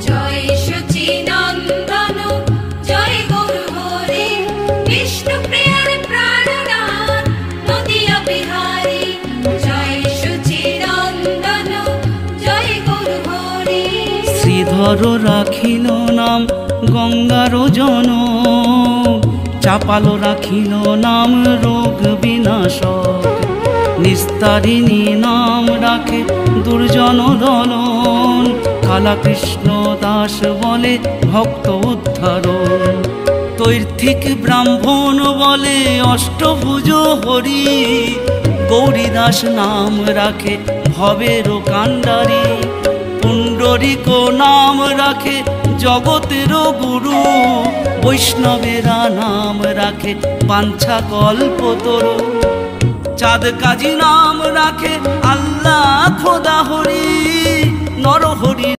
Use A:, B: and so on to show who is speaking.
A: জয় সচিনন্দন জয় গৌর হরি বিষ্ণু প্রিয়ার প্রাণনাথ নদিয়া বিহারী জয় সচিনন্দন জয় গৌর হরি।
B: শ্রীধর রাখিল নাম গঙ্গার জন, চাপাল রাখিল নাম রোগ বিনাশক, নিস্তারিণী নাম রাখে দুর্জন দলন, কালা কৃষ্ণ দাস বলে ভক্ত উদ্ধারণ, তৈর্থিক ব্রাহ্মণ বলে অষ্টভুজ হরি, গৌরীদাস নাম রাখে ভবের কাণ্ডারী, পুণ্ডরিক নাম রাখে জগতের গুরু, বৈষ্ণবেরা নাম রাখে বাঞ্ছা কল্পতরু, চাঁদ কাজী নাম রাখে আল্লাহ খোদা হরি, নরহরি।